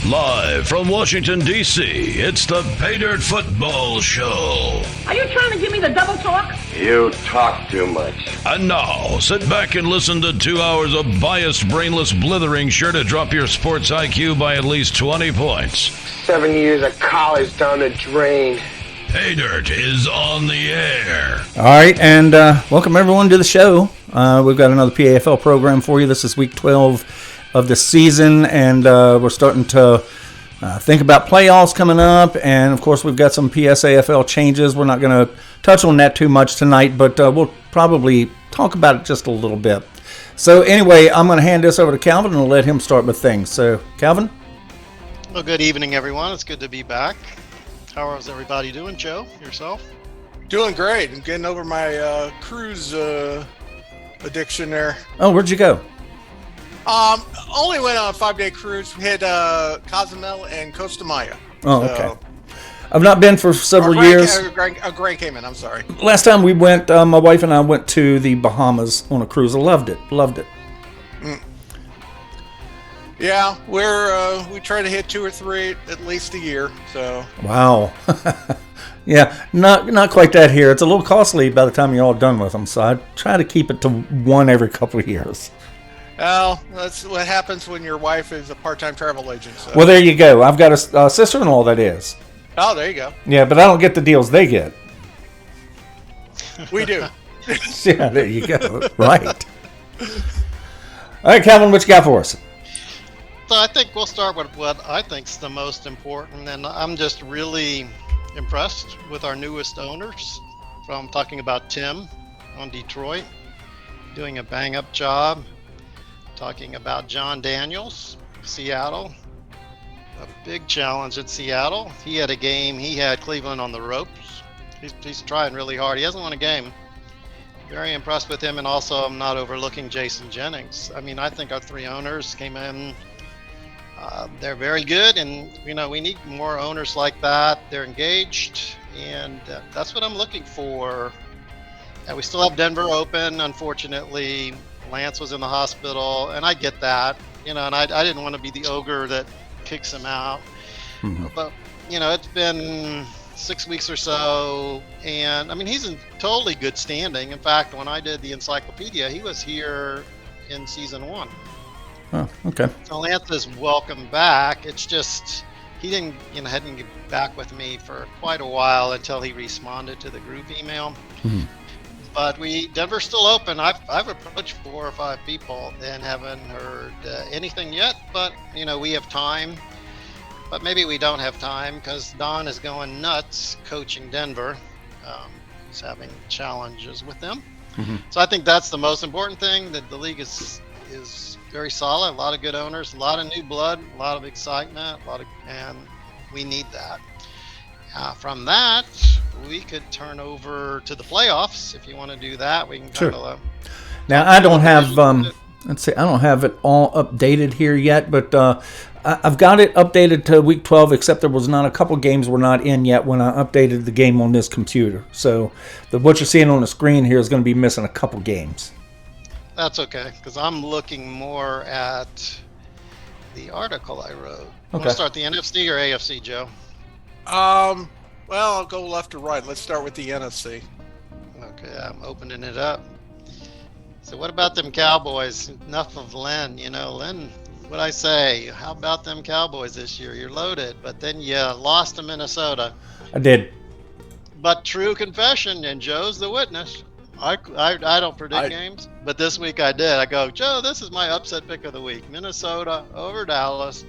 Live from Washington, D.C., it's the Pay Dirt Football Show. Are you trying to give me the double talk? You talk too much. And now, sit back and listen to 2 hours of biased, brainless blithering sure to drop your sports IQ by at least 20 points. 7 years of college down the drain. Pay Dirt is on the air. All right, and welcome everyone to the show. We've got another PAFL program for you. This is week 12 of the season, and we're starting to think about playoffs coming up, and of course we've got some PSAFL changes. We're not going to touch on that too much tonight, but we'll probably talk about it just a little bit. So anyway, I'm going to hand this over to Calvin and let him start with things. So Calvin? Well, good evening, everyone. It's good to be back. How is everybody doing, Joe? Yourself? Doing great. I'm getting over my cruise addiction there. Oh, where'd you go? Only went on a 5-day cruise. We had Cozumel and Costa Maya. Oh, okay. I've not been for several years. Grand Cayman, I'm sorry. Last time we went, my wife and I went to the Bahamas on a cruise. I loved it. Yeah, we try to hit 2 or 3 at least a year. So wow. Yeah, not quite that here. It's a little costly by the time you're all done with them. So I try to keep it to one every couple of years. Well, that's what happens when your wife is a part-time travel agent. So. Well, there you go. I've got a sister-in-law that is. Oh, there you go. Yeah, but I don't get the deals they get. We do. Yeah, there you go. Right. All right, Calvin, what you got for us? So I think we'll start with what I think is the most important, and I'm just really impressed with our newest owners. From talking about Tim on Detroit, doing a bang-up job. Talking about John Daniels, Seattle. A big challenge at Seattle. He had a game. He had Cleveland on the ropes. He's trying really hard. He hasn't won a game. Very impressed with him, and also I'm not overlooking Jason Jennings. I mean, I think our 3 owners came in. They're very good, and we need more owners like that. They're engaged, and that's what I'm looking for. We still have Denver open, unfortunately. Lance was in the hospital, and I get that, and I didn't want to be the ogre that kicks him out. Mm-hmm. But, it's been 6 weeks or so, and, I mean, he's in totally good standing. In fact, when I did the encyclopedia, he was here in season 1. Oh, okay. So Lance is welcome back. It's just he hadn't get back with me for quite a while until he responded to the group email. Mm-hmm. But Denver's still open. I've approached 4 or 5 people and haven't heard anything yet. But we have time. But maybe we don't have time because Don is going nuts coaching Denver. He's having challenges with them. Mm-hmm. So I think that's the most important thing. That the league is very solid. A lot of good owners, a lot of new blood, a lot of excitement, and we need that. From that, we could turn over to the playoffs if you want to do that. We can sure. Now I don't have I don't have it all updated here yet, but I've got it updated to week 12. Except there was not a couple games were not in yet when I updated the game on this computer. So what you're seeing on the screen here is going to be missing a couple games. That's okay, because I'm looking more at the article I wrote. Okay. Want to start the NFC or AFC, Joe? Well, I'll go left to right. Let's start with the NFC. Okay, I'm opening it up. So what about them Cowboys? Enough of Len. Len, what'd I say? How about them Cowboys this year? You're loaded, but then you lost to Minnesota. I did. But true confession, and Joe's the witness. I don't predict games, but this week I did. I go, Joe, this is my upset pick of the week. Minnesota over Dallas.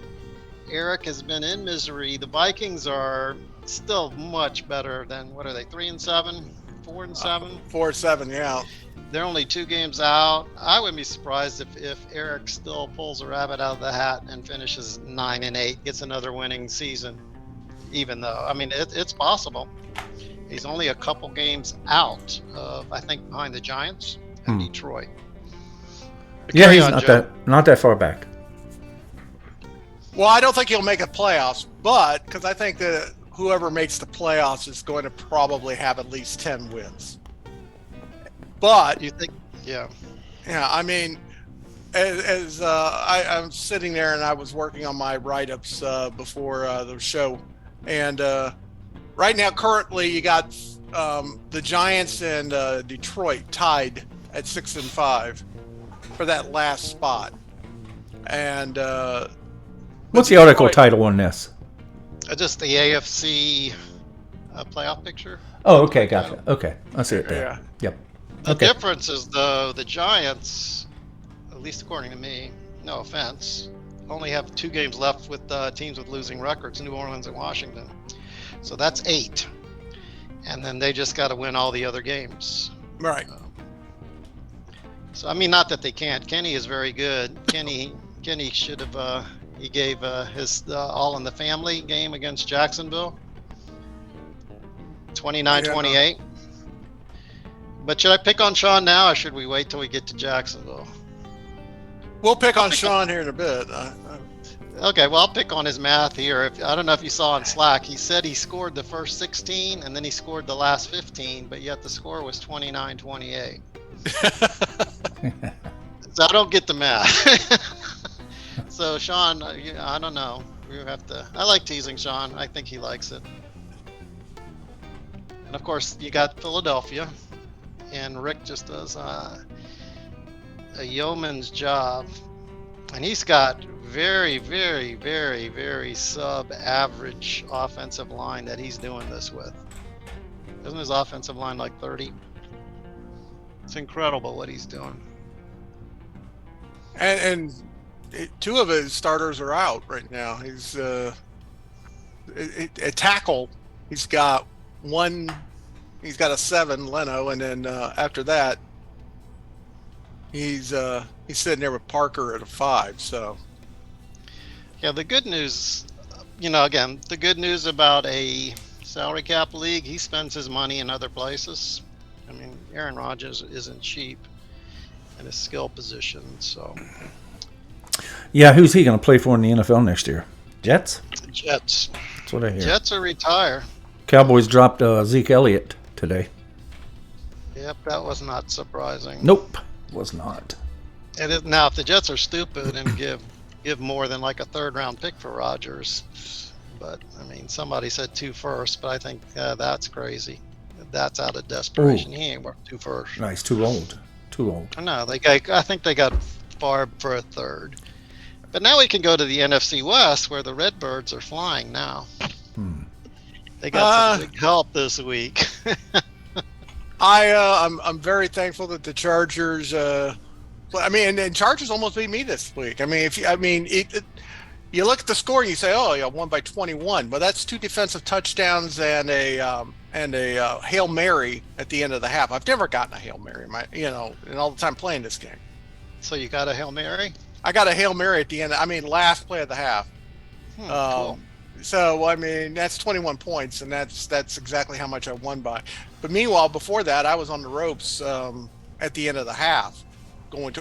Eric has been in misery. The Vikings are still much better than, what are they, 3-7, 4-7? 4-7, yeah. They're only 2 games out. I wouldn't be surprised if Eric still pulls a rabbit out of the hat and finishes 9-8, gets another winning season. Even though, I mean, it's possible. He's only a couple games out of, I think, behind the Giants and Detroit. But yeah, he's not that far back. Well, I don't think he'll make the playoffs, but because I think that whoever makes the playoffs is going to probably have at least 10 wins. But you think, yeah, I mean, as I'm sitting there and I was working on my write-ups before the show, and right now, currently, you got the Giants and Detroit tied at 6-5 for that last spot. And what's the article title on this? Just the AFC playoff picture. Oh, okay, gotcha. Okay, I see it there. Yeah. Yep. The Okay. difference is, though, the Giants, at least according to me, no offense, only have 2 games left with teams with losing records, New Orleans and Washington. So that's 8. And then they just got to win all the other games. Right. So, I mean, not that they can't. Kenny is very good. Kenny should have, he gave his All in the Family game against Jacksonville. 29-28. But should I pick on Sean now, or should we wait till we get to Jacksonville? We'll pick on Sean here in a bit. Okay, well, I'll pick on his math here. I don't know if you saw on Slack, he said he scored the first 16 and then he scored the last 15, but yet the score was 29-28. So I don't get the math. So Sean, I don't know. We have to. I like teasing Sean. I think he likes it. And of course, you got Philadelphia, and Rick just does a yeoman's job, and he's got very, very, very, very sub-average offensive line that he's doing this with. Isn't his offensive line like 30? It's incredible what he's doing. And 2 of his starters are out right now. He's a tackle. He's got a 7, Leno, and then after that, he's sitting there with Parker at a 5. So, yeah, the good news, again, the good news about a salary cap league, he spends his money in other places. I mean, Aaron Rodgers isn't cheap in his skill position, so. Yeah, who's he going to play for in the NFL next year? Jets? Jets. That's what I hear. Jets are retire. Cowboys dropped Zeke Elliott today. Yep, that was not surprising. Nope, was not. It is, now, if the Jets are stupid and give more than like a 3rd-round pick for Rodgers, but I mean, somebody said 2 firsts, but I think that's crazy. That's out of desperation. Ooh. He ain't worth 2 firsts. Nice, too old. Too old. No, I think they got Favre for a 3rd. But now we can go to the NFC West, where the Redbirds are flying now. They got some big help this week. I'm very thankful that the Chargers. And Chargers almost beat me this week. I mean, you look at the score and you say, "Oh, you won by 21," but that's 2 defensive touchdowns and a Hail Mary at the end of the half. I've never gotten a Hail Mary, in all the time playing this game. So you got a Hail Mary? I got a Hail Mary at the end. Last play of the half. Cool. So that's 21 points, and that's exactly how much I won by. But meanwhile, before that, I was on the ropes at the end of the half, going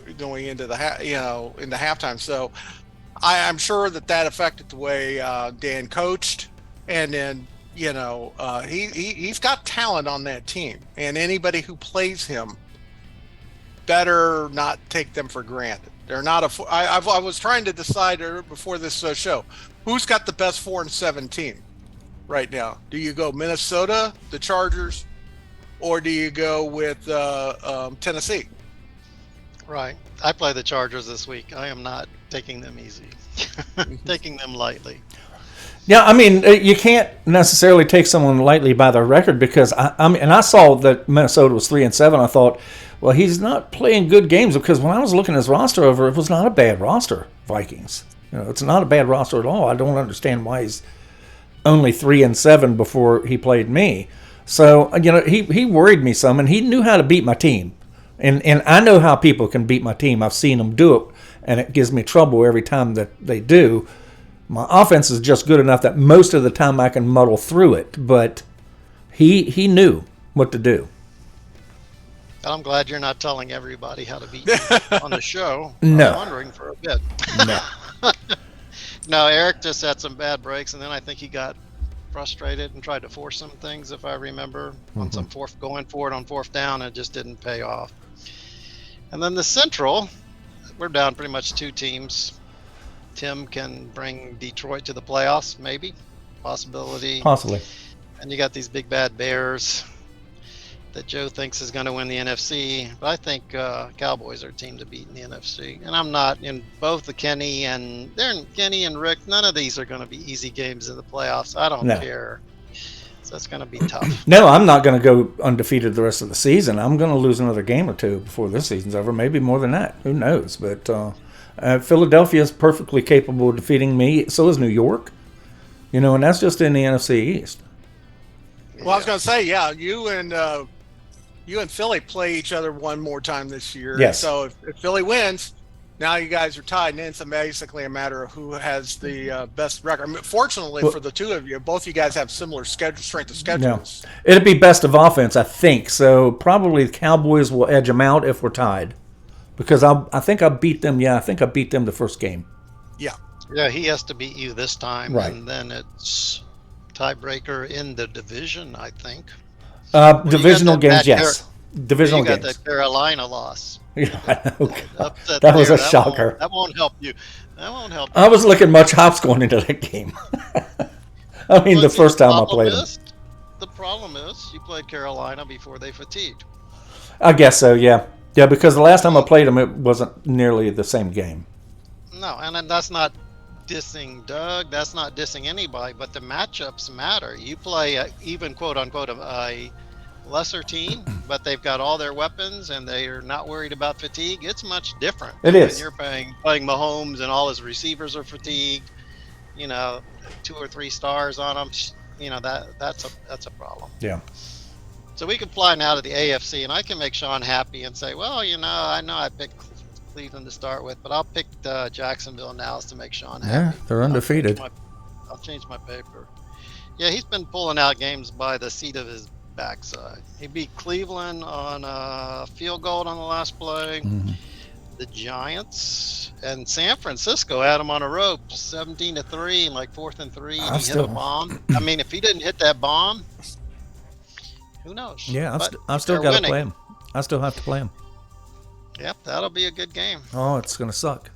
into the in the halftime. So I'm sure that affected the way Dan coached, and then he's got talent on that team, and anybody who plays him better not take them for granted. They're not I was trying to decide before this show, who's got the best 4-7 team right now? Do you go Minnesota, the Chargers, or do you go with Tennessee? Right. I play the Chargers this week. I am not taking them easy. Taking them lightly. Yeah, I mean, you can't necessarily take someone lightly by their record because I saw that Minnesota was 3-7. I thought, well, he's not playing good games because when I was looking at his roster over, it was not a bad roster, Vikings. It's not a bad roster at all. I don't understand why he's only 3-7 before he played me. So, he worried me some, and he knew how to beat my team. And I know how people can beat my team. I've seen them do it, and it gives me trouble every time that they do. My offense is just good enough that most of the time I can muddle through it, but he knew what to do. I'm glad you're not telling everybody how to beat you on the show. No. I was wondering for a bit. No. No, Eric just had some bad breaks, and then I think he got frustrated and tried to force some things, if I remember, on some going forward on 4th down, and it just didn't pay off. And then the Central, we're down pretty much 2 teams. Tim can bring Detroit to the playoffs, maybe, possibility. Possibly. And you got these big bad Bears that Joe thinks is going to win the NFC. But I think Cowboys are a team to beat in the NFC. And I'm not in both the Kenny and Rick. None of these are going to be easy games in the playoffs. I don't care. So it's going to be tough. No, I'm not going to go undefeated the rest of the season. I'm going to lose another game or two before this season's over. Maybe more than that. Who knows? But Philadelphia is perfectly capable of defeating me. So is New York. And that's just in the NFC East. Well, I was going to say, you and Philly play each other one more time this year. Yes. So if Philly wins, now you guys are tied, and it's basically a matter of who has the best record. I mean, fortunately for the two of you, both you guys have similar strength of schedules. Yeah. It'd be best of offense, I think. So probably the Cowboys will edge them out if we're tied, because I think I beat them. Yeah, I think I beat them the first game. Yeah. Yeah, he has to beat you this time, right. And then it's tiebreaker in the division, I think. Divisional games, yes. Divisional games. You got that Carolina loss. Yeah, I know. That was a shocker. That won't help you. I was looking much hops going into that game. I mean, the first time I played them. The problem is you played Carolina before they fatigued. I guess so, yeah. Yeah, because the last time I played them, it wasn't nearly the same game. No, and that's not dissing Doug. That's not dissing anybody, but the matchups matter. You play even quote-unquote a lesser team, but they've got all their weapons and they are not worried about fatigue. It's much different. It is. When you're playing Mahomes and all his receivers are fatigued, 2 or 3 stars on them, that's a problem. Yeah. So we can fly now to the AFC, and I can make Sean happy and say, well, I know I picked Cleveland to start with, but I'll pick Jacksonville now to make Sean happy. Yeah, they're undefeated. I'll change my paper. Yeah, he's been pulling out games by the seat of his backside. He beat Cleveland on a field goal on the last play. Mm-hmm. The Giants and San Francisco had him on a rope, 17-3, like 4th and 3. And he hit a bomb. I mean, if he didn't hit that bomb, who knows? Yeah, I've still got to play him. I still have to play him. Yep, that'll be a good game. Oh, it's going to suck.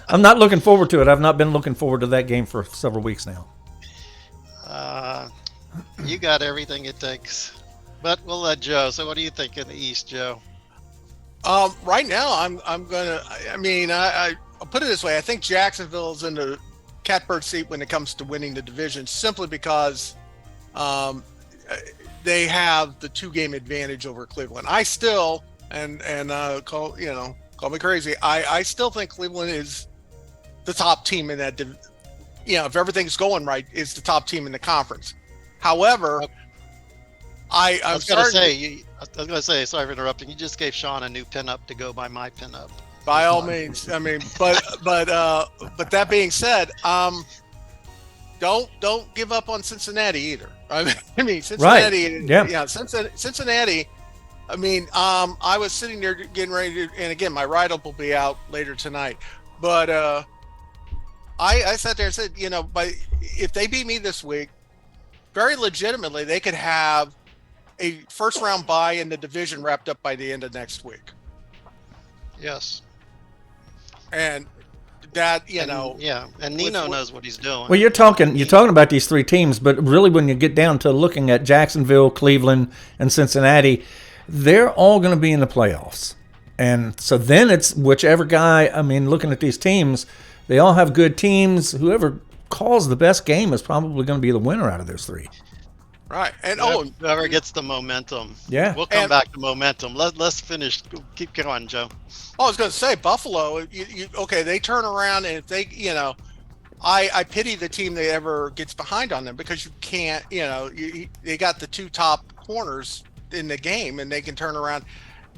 I'm not looking forward to it. I've not been looking forward to that game for several weeks now. You got everything it takes. But we'll let Joe. So what do you think in the East, Joe? Right now, I'm gonna. I mean, I'll put it this way. I think Jacksonville's in the catbird seat when it comes to winning the division, simply because they have the 2-game advantage over Cleveland. I still call me crazy. I still think Cleveland is the top team in that. If everything's going right, is the top team in the conference. However, I was going to say, sorry for interrupting. You just gave Sean a new pinup to go by my pinup. By all means, I mean, but that being said, don't give up on Cincinnati either. I mean, Cincinnati, right. Yeah. Cincinnati. I mean, I was sitting there getting ready to, and again, my write-up will be out later tonight, but I sat there and said, if they beat me this week, very legitimately, they could have a first-round bye in the division wrapped up by the end of next week. Yes. And that, and Nino knows what he's doing. Well, you're talking about these 3 teams, but really when you get down to looking at Jacksonville, Cleveland, and Cincinnati, they're all going to be in the playoffs. And so then it's whichever guy, looking at these teams, they all have good teams. Whoever calls the best game is probably going to be the winner out of those 3. Right. And whoever gets the momentum. Yeah. We'll come back to momentum. Let's finish. Keep going, Joe. I was going to say Buffalo. Okay, they turn around, and if they, I pity the team that ever gets behind on them, because you can't. They got the 2 top corners in the game, and they can turn around,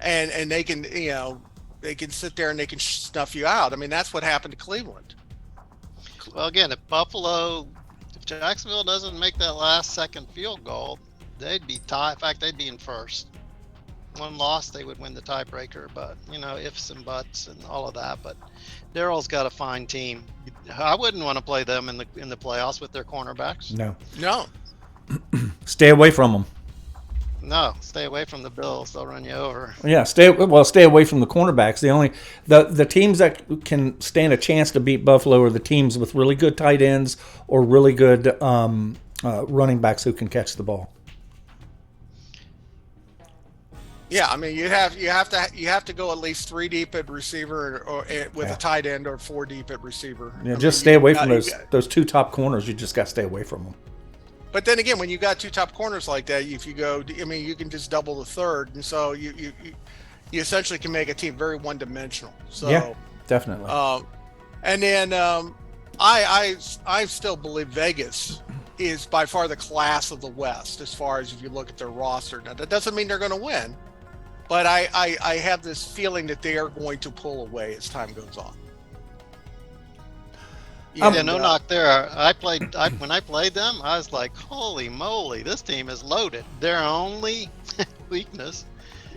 and they can, they can sit there and they can snuff you out. I mean, that's what happened to Cleveland. Well, again, if Jacksonville doesn't make that last second field goal, they'd be tied. In fact, they'd be in first. 1 loss, they would win the tiebreaker, but ifs and buts and all of that. But Daryl's got a fine team. I wouldn't want to play them in the playoffs with their cornerbacks. No. No. Stay away from them. No, stay away from the Bills. They'll run you over. Yeah, stay away from the cornerbacks. The teams that can stand a chance to beat Buffalo are the teams with really good tight ends or really good running backs who can catch the ball. Yeah, I mean you have to go at least 3 deep at receiver or with a tight end, or 4 deep at receiver. Yeah, stay away from those 2 top corners. You just got to stay away from them. But then again, when you got 2 top corners like that, if you go, I mean, you can just double the third, and so you essentially can make a team very one-dimensional. So yeah, definitely. And then I still believe Vegas is by far the class of the West as far as if you look at their roster. Now that doesn't mean they're going to win, but I have this feeling that they are going to pull away as time goes on. Yeah, no knock there. When I played them, I was like, holy moly, this team is loaded. Their only weakness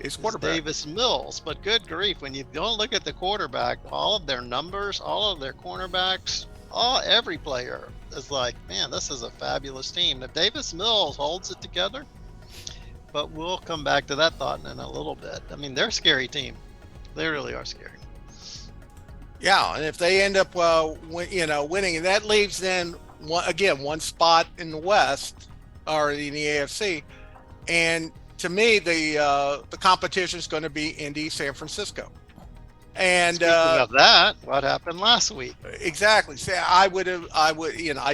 is Davis Mills. But good grief, when you don't look at the quarterback, all of their numbers, all of their cornerbacks, every player is like, man, this is a fabulous team. If Davis Mills holds it together, but we'll come back to that thought in a little bit. I mean, they're a scary team. They really are scary. Yeah, and if they end up, winning, and that leaves then one spot in the West or in the AFC, and to me, the competition is going to be Indy, San Francisco. And speaking of that, what happened last week? Exactly. See, I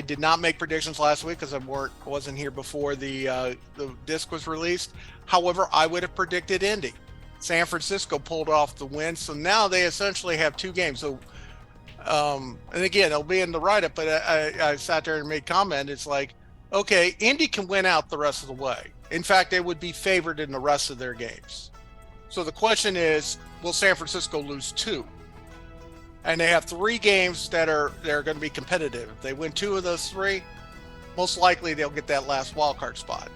did not make predictions last week because I wasn't here before the disc was released. However, I would have predicted Indy. San Francisco pulled off the win, so now they essentially have 2 games. So, and again, it'll be in the write-up, but I sat there and made comment. It's like, okay, Indy can win out the rest of the way. In fact, they would be favored in the rest of their games. So the question is, will San Francisco lose 2? And they have 3 games they're going to be competitive. If they win 2 of those 3, most likely they'll get that last wild card spot.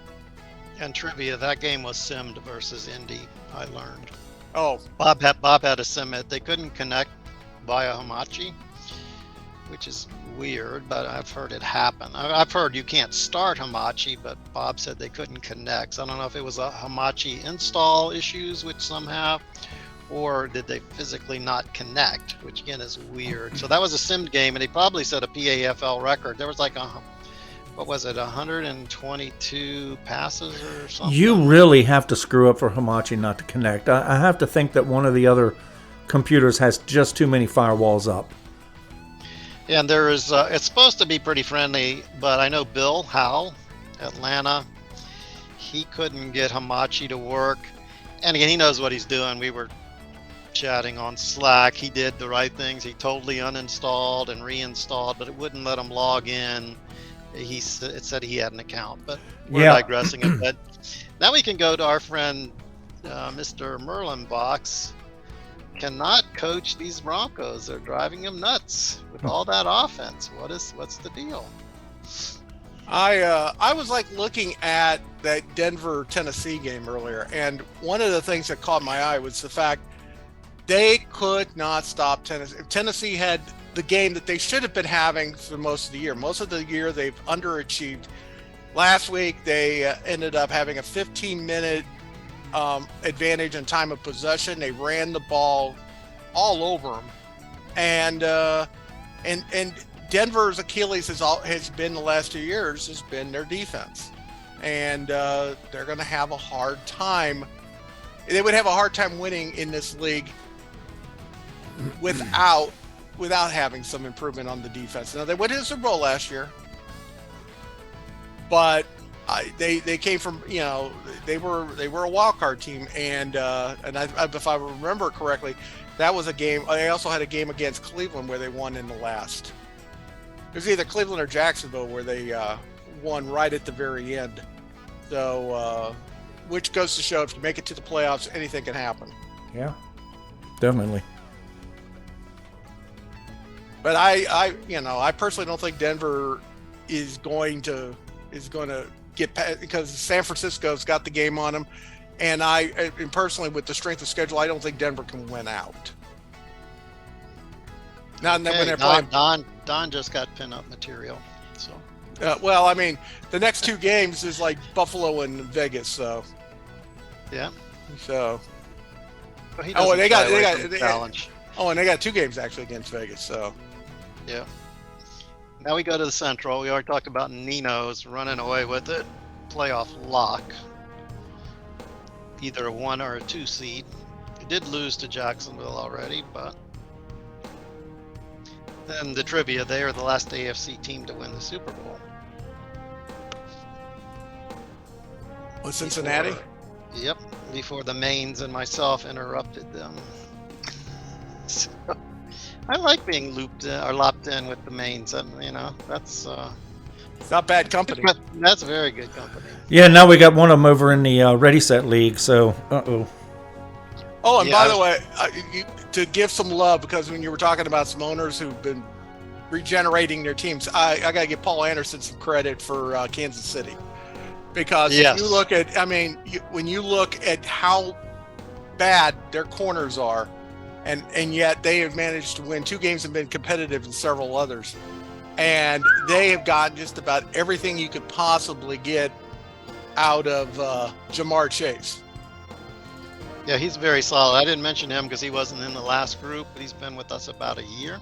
And trivia, that game was simmed versus Indy, I learned. Oh. Bob had to sim it. They couldn't connect via Hamachi, which is weird, but I've heard it happen. I've heard you can't start Hamachi, but Bob said they couldn't connect. So I don't know if it was a Hamachi install issues, which some have, or did they physically not connect, which again is weird. So that was a simmed game, and he probably set a PAFL record. There was like 122 passes or something? You really have to screw up for Hamachi not to connect. I have to think that one of the other computers has just too many firewalls up. Yeah, and there is, it's supposed to be pretty friendly, but I know Bill Howell, Atlanta, he couldn't get Hamachi to work. And again, he knows what he's doing. We were chatting on Slack. He did the right things. He totally uninstalled and reinstalled, but it wouldn't let him log in. It said he had an account, but we're digressing a bit. Now we can go to our friend Mr. Merlenbox. Cannot coach these Broncos. They're driving him nuts with all that offense. What's the deal? I was like looking at that Denver Tennessee game earlier, and one of the things that caught my eye was the fact they could not stop Tennessee. Tennessee had the game that they should have been having for most of the year. Most of the year they've underachieved. Last week they ended up having a 15-minute advantage in time of possession. They ran the ball all over them, and Denver's Achilles has been the last 2 years has been their defense, and they're going to have a hard time. They would have a hard time winning in this league without having some improvement on the defense. Now they went to the Super Bowl last year, but they came from, they were a wild card team, and if I remember correctly, that was a game. They also had a game against Cleveland where they won in the last. It was either Cleveland or Jacksonville where they won right at the very end. So, which goes to show if you make it to the playoffs, anything can happen. Yeah, definitely. But I personally don't think Denver is going to get past, because San Francisco's got the game on them, and personally, with the strength of schedule, I don't think Denver can win out. Now, when they're playing, Don just got pin-up material. So, well, I mean, the next 2 games is like Buffalo and Vegas, so Yeah. So But he Oh, doesn't they got- shy they away got- from they- challenge. and they got 2 games actually against Vegas. So Yeah. Now we go to the Central. We already talked about Nino's running away with it. Playoff lock. Either a 1 or a 2 seed. He did lose to Jacksonville already, but then the trivia, they are the last AFC team to win the Super Bowl. with Cincinnati. Before- Yep, before the Mains and myself interrupted them. So, I like being looped in, or lopped in with the Mains. That's It's not bad company. that's very good company. Yeah, now we got one of them over in the Ready Set League. So, Oh, and Yeah, by I the way, to give some love, because when you were talking about some owners who've been regenerating their teams, I got to give Paul Anderson some credit for Kansas City. Because Yes. if you look at, when you look at how bad their corners are, and yet they have managed to win 2 games and been competitive in several others. And they have gotten just about everything you could possibly get out of Jamar Chase. Yeah, he's very solid. I didn't mention him because he wasn't in the last group, but he's been with us about a year.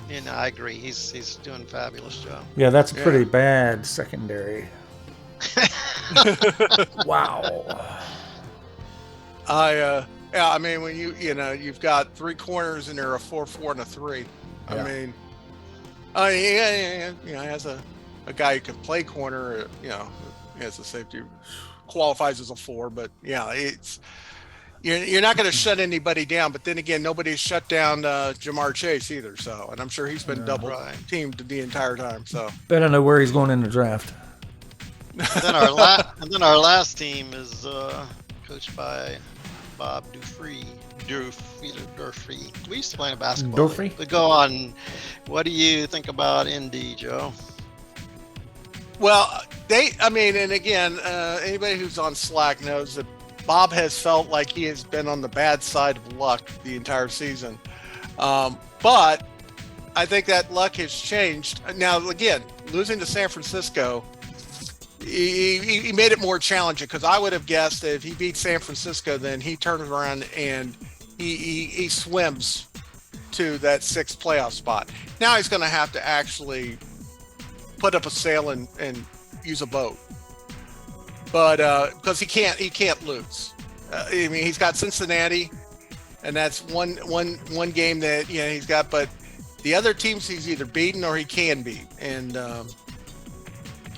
And I agree, he's doing a fabulous job. yeah, that's a pretty bad secondary. Wow. When you've got 3 corners and they're a 4-4 and a 3. As a guy who can play corner, as a safety, qualifies as a 4. But yeah, it's you're not going to shut anybody down. But then again, nobody's shut down Jamar Chase either. So, and I'm sure he's been double teamed the entire time. So, Bet I know where he's going in the draft. And then our last team is coached by Bob Durfee. We used to play in basketball. Durfee? But go on. What do you think about Indy, Joe? well, and again, anybody who's on Slack knows that Bob has felt like he has been on the bad side of luck the entire season. But I think that luck has changed. Now, again, losing to San Francisco, he made it more challenging, because I would have guessed that if he beat San Francisco, then he turns around and he swims to that 6th playoff spot. Now he's going to have to actually put up a sail and use a boat, but because he can't lose. He's got Cincinnati, and that's one game that he's got. But the other teams he's either beaten or he can beat, and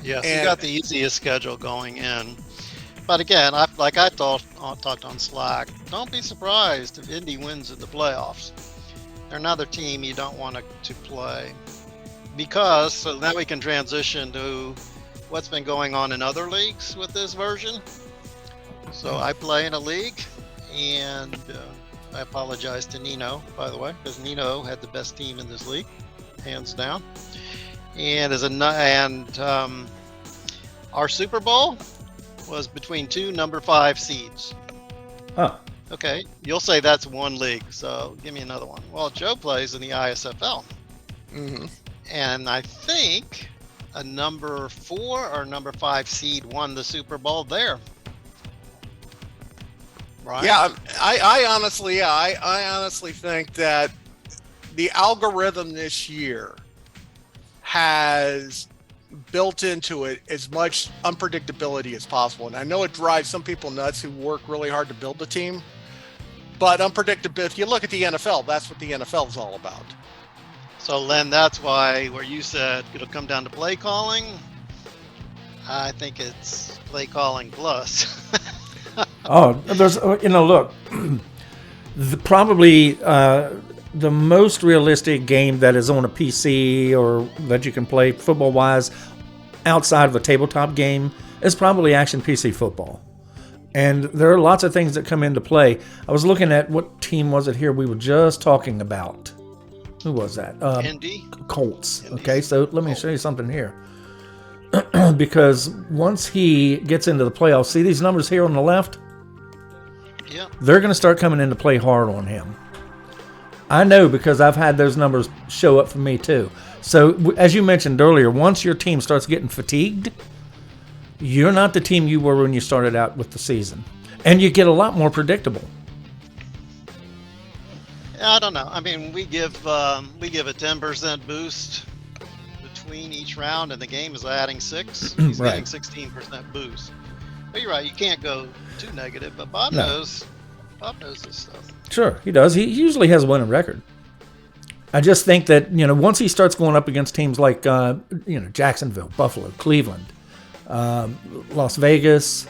Yes, he got the easiest schedule going in. But again, I talked on Slack, don't be surprised if Indy wins in the playoffs. They're another team you don't want to play. Because, so now we can transition to what's been going on in other leagues with this version. So I play in a league, and I apologize to Nino, by the way, because Nino had the best team in this league, hands down. And our Super Bowl was between 2 number 5 seeds. Huh. Okay, you'll say that's one league, so give me another one. Well, Joe plays in the ISFL. mm-hmm. And I think a number 4 or number 5 seed won the Super Bowl there. Right? Yeah, I honestly think that the algorithm this year has built into it as much unpredictability as possible. And I know it drives some people nuts who work really hard to build a team, but unpredictability, if you look at the NFL, that's what the NFL is all about. So, Len, that's why where you said it'll come down to play calling, I think it's play calling plus. There's, look, probably the most realistic game that is on a PC or that you can play football-wise outside of a tabletop game is probably Action PC Football. And there are lots of things that come into play. I was looking at what team was it here we were just talking about. Who was that? Indy? Colts. Indy. Okay, so let me show you something here. Because once he gets into the playoffs, see these numbers here on the left? Yeah. They're going to start coming in to play hard on him. I know because I've had those numbers show up for me too. So as you mentioned earlier, once your team starts getting fatigued, you're not the team you were when you started out with the season. And you get a lot more predictable. I don't know. I mean, we give a 10% boost between each round, and the game is adding 6. He's Right. getting 16% boost. But you're right. You can't go too negative. But Bob No. knows. Bob knows this stuff. Sure, he does. He usually has a winning record. I just think that, once he starts going up against teams like, Jacksonville, Buffalo, Cleveland, Las Vegas,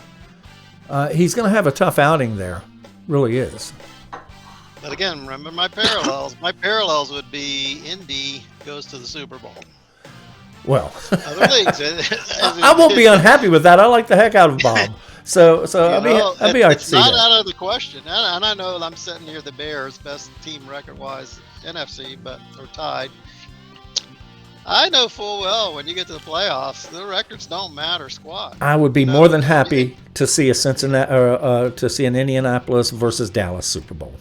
he's going to have a tough outing there. Really is. But again, remember my parallels. My parallels would be Indy goes to the Super Bowl. Well, Other leagues. I won't be unhappy with that. I like the heck out of Bob. So I'll be all right to It's see not that. out of the question. And I know I'm sitting here the Bears, best team record-wise NFC, but they're tied. I know full well when you get to the playoffs, the records don't matter squat. I would be more than happy to see a Cincinnati, to see an Indianapolis versus Dallas Super Bowl.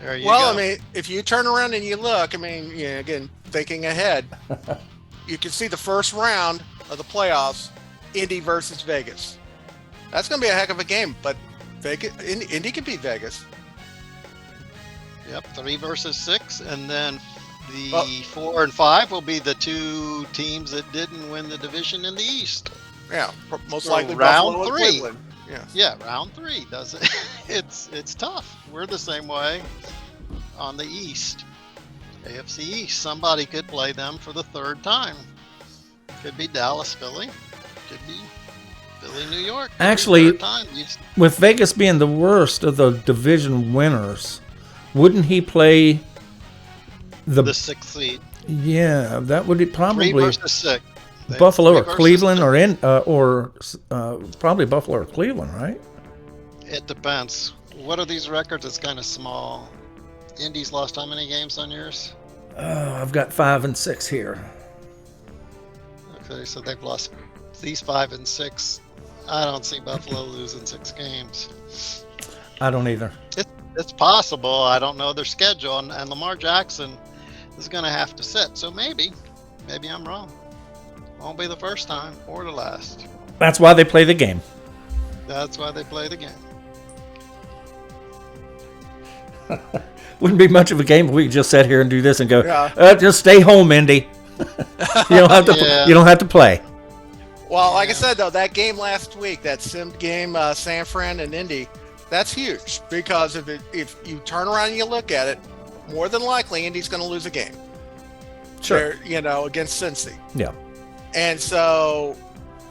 There you Well, go. I mean, if you turn around and you look, I mean, again, thinking ahead, you can see the first round of the playoffs, Indy versus Vegas. That's going to be a heck of a game, but Indy can beat Vegas. Yep, 3 versus 6, and then the 4 and 5 will be the 2 teams that didn't win the division in the East. Yeah, most So likely round Buffalo and 3. Cleveland. Yeah. Yeah, round 3 does it. It's tough. We're the same way on the East. AFC East. Somebody could play them for the 3rd time. Could be Dallas, Philly. Could be Philly, New York. Could be Actually, 3rd time. with Vegas being the worst of the division winners, wouldn't he play The 6th seed. Yeah, that would 3 probably versus 6. Buffalo or 3 versus Cleveland 6. or probably Buffalo or Cleveland, right? It depends. What are these records? It's kind of small. Indy's lost how many games on yours? I've got 5 and 6 here. Okay, so they've lost these 5 and 6. I don't see Buffalo losing 6 games. I don't either. It's possible. I don't know their schedule, and Lamar Jackson is going to have to sit. So maybe I'm wrong. Won't be the first time or the last. That's why they play the game. That's why they play the game. Wouldn't be much of a game if we could just sit here and do this and go, Yeah. just stay home, Indy. You don't have to. Yeah. You don't have to play. Well, like I said, though, that game last week, that sim game, San Fran and Indy, that's huge because if you turn around and you look at it, more than likely Indy's going to lose a game. Sure. They're, against Cincy. Yeah. And so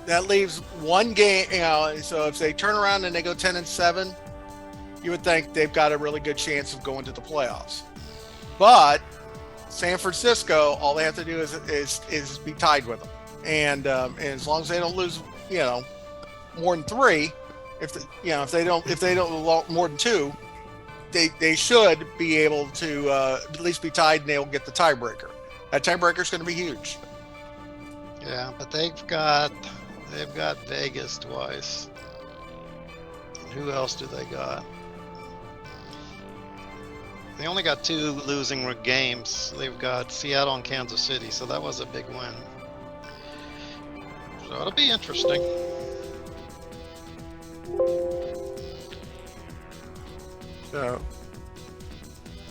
that leaves one game, so if they turn around and they go 10-7, you would think they've got a really good chance of going to the playoffs. But San Francisco, all they have to do is be tied with them. And as long as they don't lose, more than 3, if they don't lose more than 2, they should be able to at least be tied, and they'll get the tiebreaker. That tiebreaker is going to be huge. Yeah, but they've got Vegas twice. And who else do they got? They only got 2 losing games. They've got Seattle and Kansas City, so that was a big win. So it'll be interesting. So,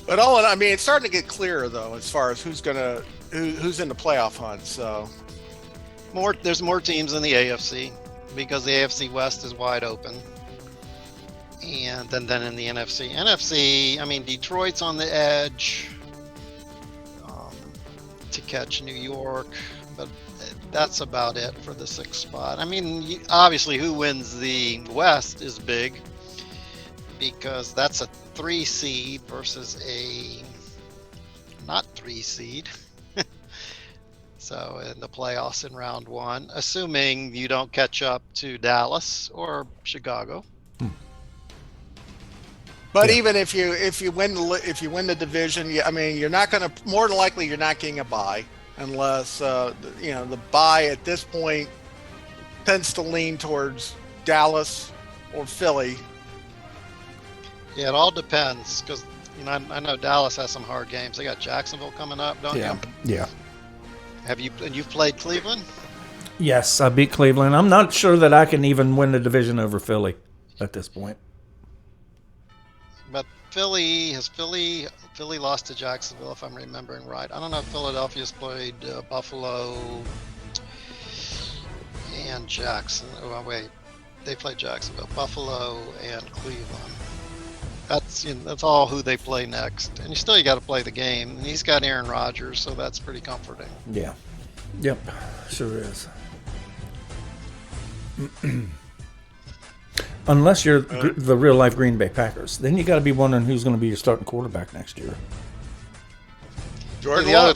but it's starting to get clearer though, as far as who's in the playoff hunt. So, There's more teams in the AFC because the AFC West is wide open. And then in the NFC, I mean, Detroit's on the edge to catch New York, but that's about it for the 6th spot. I mean, obviously, who wins the West is big because that's a 3 seed versus a not 3 seed. So in the playoffs in round 1, assuming you don't catch up to Dallas or Chicago. but even if you win the division, you're not going to, more than likely you're not getting a bye unless the bye at this point tends to lean towards Dallas or Philly. Yeah, it all depends because I know Dallas has some hard games. They got Jacksonville coming up, don't you? Yeah. You've played Cleveland? Yes, I beat Cleveland. I'm not sure that I can even win the division over Philly. at this point. But Philly lost to Jacksonville, if I'm remembering right. I don't know if Philadelphia's played Buffalo and Jackson. Oh wait, they played Jacksonville, Buffalo, and Cleveland. That's all who they play next. And you got to play the game. And he's got Aaron Rodgers, so that's pretty comforting. Yeah. Yep. Sure is. Unless you're the real life Green Bay Packers, then you got to be wondering who's going to be your starting quarterback next year. Jordan The other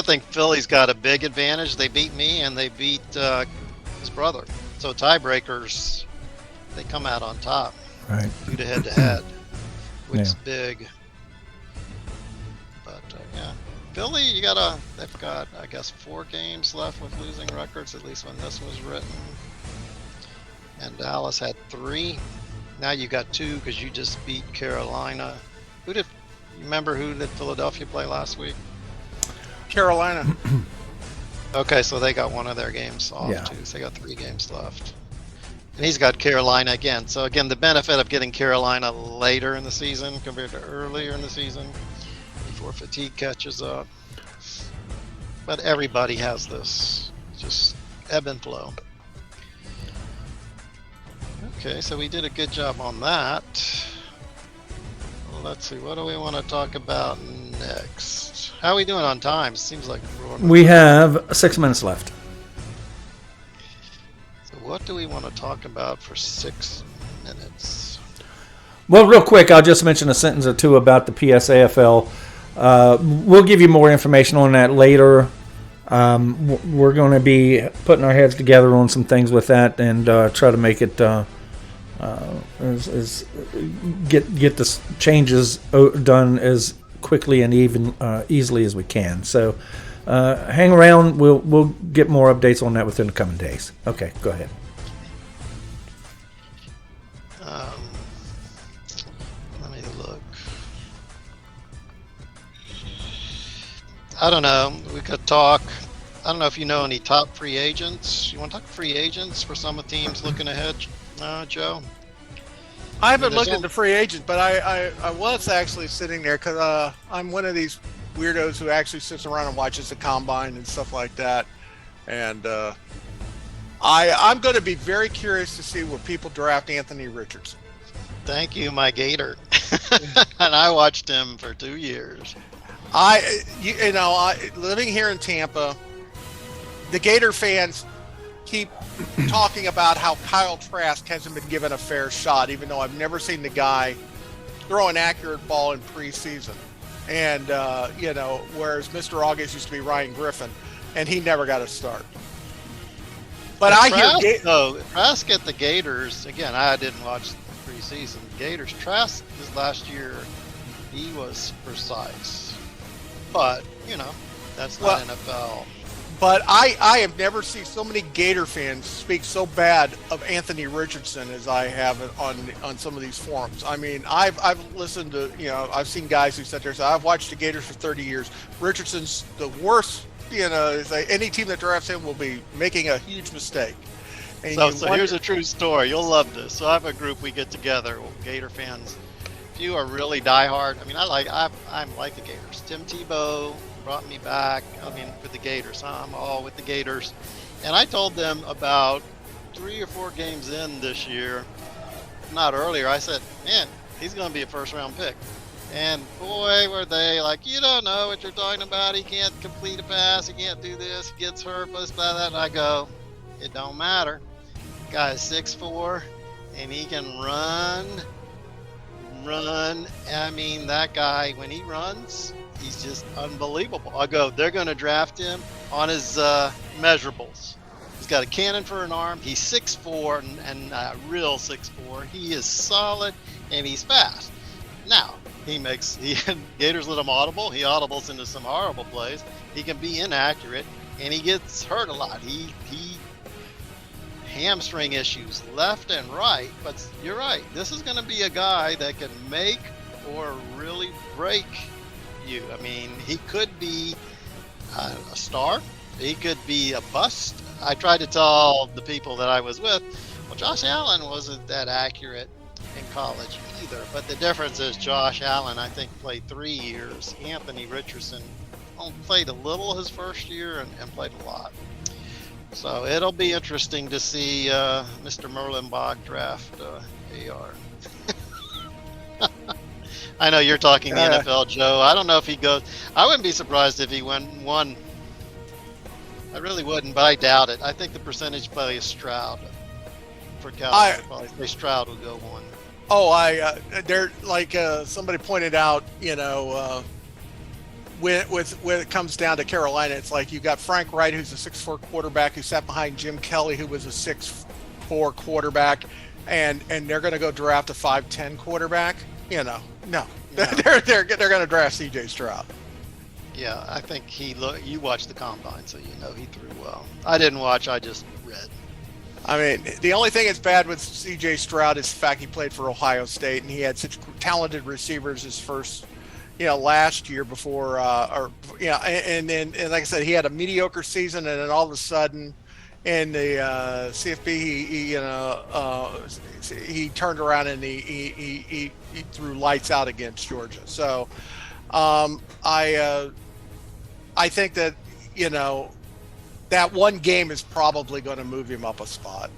thing, Philly's got a big advantage. They beat me and they beat his brother. So tiebreakers, they come out on top. Right. Due to head to head, which is Yeah. big. But yeah, Philly, they've got, I guess, 4 games left with losing records, at least when this was written. And Dallas had 3. Now you got 2 because you just beat Carolina. You remember who did Philadelphia play last week? Carolina. Okay, so they got one of their games off Yeah. too. So they got 3 games left. And he's got Carolina again. So again, the benefit of getting Carolina later in the season compared to earlier in the season before fatigue catches up. But everybody has this. Just ebb and flow. Okay, so we did a good job on that. Well, let's see, what do we want to talk about next? How are we doing on time? Seems like We have 6 minutes left. So what do we want to talk about for 6 minutes? Well, real quick, I'll just mention a sentence or two about the PSAFL. We'll give you more information on that later. We're going to be putting our heads together on some things with that and try to make it get the changes done as quickly and even easily as we can. So hang around. We'll get more updates on that within the coming days. Okay, go ahead. Let me look. I don't know. We could talk. I don't know if you know any top free agents. You want to talk free agents for some of the teams looking ahead, Joe? I haven't looked at the free agent, but I was actually sitting there because I'm one of these weirdos who actually sits around and watches the combine and stuff like that. And I'm going to be very curious to see where people draft Anthony Richardson. Thank you, my Gator. And I watched him for 2 years. Living here in Tampa, the Gator fans keep talking about how Kyle Trask hasn't been given a fair shot, even though I've never seen the guy throw an accurate ball in preseason. And, whereas Mr. August used to be Ryan Griffin, and he never got a start. But Trask at the Gators, again, I didn't watch the preseason. Gators, Trask this last year, he was precise. But, that's not NFL. But I have never seen so many Gator fans speak so bad of Anthony Richardson as I have on some of these forums. I mean, I've listened to, I've seen guys who sit there and say, I've watched the Gators for 30 years. Richardson's the worst, any team that drafts him will be making a huge mistake. And so here's a true story. You'll love this. So I have a group we get together, Gator fans. If you are really diehard, I like the Gators. Tim Tebow brought me back, for the Gators. I'm all with the Gators. And I told them about 3 or 4 games in this year, if not earlier, I said, man, he's going to be a first-round pick. And boy, were they like, you don't know what you're talking about. He can't complete a pass. He can't do this. He gets hurt, blah, blah, that. And I go, it don't matter. Guy is 6'4", and he can run. That guy, when he runs, he's just unbelievable. I go, they're going to draft him on his measurables. He's got a cannon for an arm. He's 6'4", and real 6'4". He is solid, and he's fast. Now, Gators let him audible. He audibles into some horrible plays. He can be inaccurate, and he gets hurt a lot. He hamstring issues left and right, but you're right. This is going to be a guy that can make or really break you. He could be a star. He could be a bust. I tried to tell the people that I was with, Well, Josh Allen wasn't that accurate in college either, but the difference is Josh Allen, I think, played 3 years. Anthony Richardson played a little his first year and played a lot. So it'll be interesting to see Mr. Merlenbach draft AR. I know you're talking the NFL, Joe. I don't know if he goes. I wouldn't be surprised if he went one. I really wouldn't, but I doubt it. I think the percentage play is Stroud for Cowboys. Probably say Stroud will go one. Oh, they're like somebody pointed out. When it comes down to Carolina, it's like you got Frank Wright, who's a 6'4" quarterback, who sat behind Jim Kelly, who was a 6'4" quarterback, and they're going to go draft a 5'10" quarterback. No. They're going to draft C.J. Stroud. Yeah, I think you watched the combine, so you know he threw well. I didn't watch, I just read. I mean, the only thing that's bad with C.J. Stroud is the fact he played for Ohio State, and he had such talented receivers his first, last year before, and like I said, he had a mediocre season, and then all of a sudden, in the CFB, he turned around and he threw lights out against Georgia. So, I think that that one game is probably going to move him up a spot.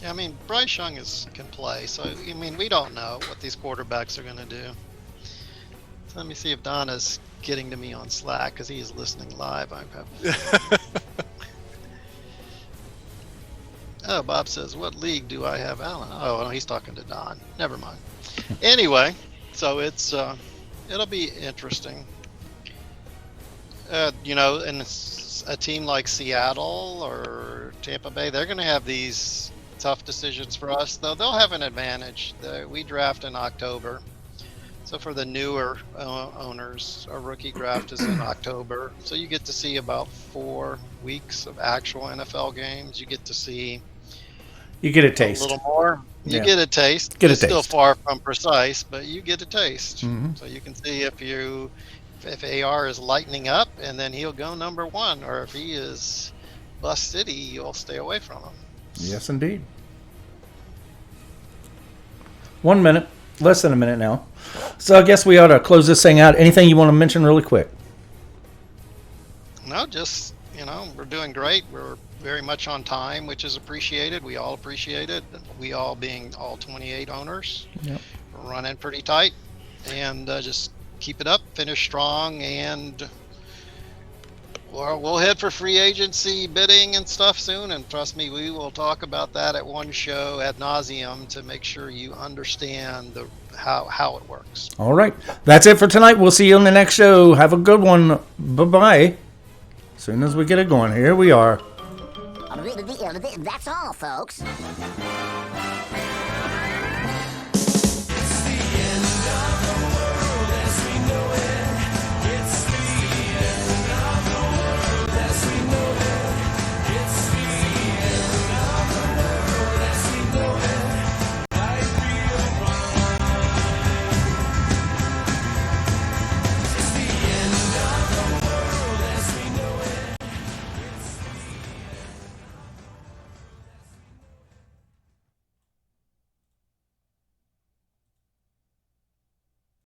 Yeah, I mean, Bryce Young can play, so I mean, we don't know what these quarterbacks are going to do. So let me see if Donna's getting to me on Slack because he is listening live. Oh, Bob says, "What league do I have Allen?" Oh, no, he's talking to Don. Never mind. Anyway, so it'll be interesting. And a team like Seattle or Tampa Bay, they're going to have these tough decisions for us, though they'll have an advantage. We draft in October. So for the newer owners, our rookie draft is in October. So you get to see about 4 weeks of actual NFL games. You get to see You get a taste. a little more. You get a taste. Get a It's taste. still far from precise, but you get a taste. Mhm. So you can see if AR is lightening up, and then he'll go number 1, or if he is bust city, you'll stay away from him. Yes, indeed. 1 minute. Less than a minute now. So I guess we ought to close this thing out. Anything you want to mention really quick? No, just, we're doing great. We're very much on time, which is appreciated. We all appreciate it. We all being all 28 owners. Yep. We're running pretty tight. And just keep it up, finish strong, and we'll head for free agency bidding and stuff soon. And trust me, we will talk about that at one show ad nauseum to make sure you understand how it works. All right. That's it for tonight. We'll see you on the next show. Have a good one. Bye-bye. As soon as we get it going, here we are. That's all, folks.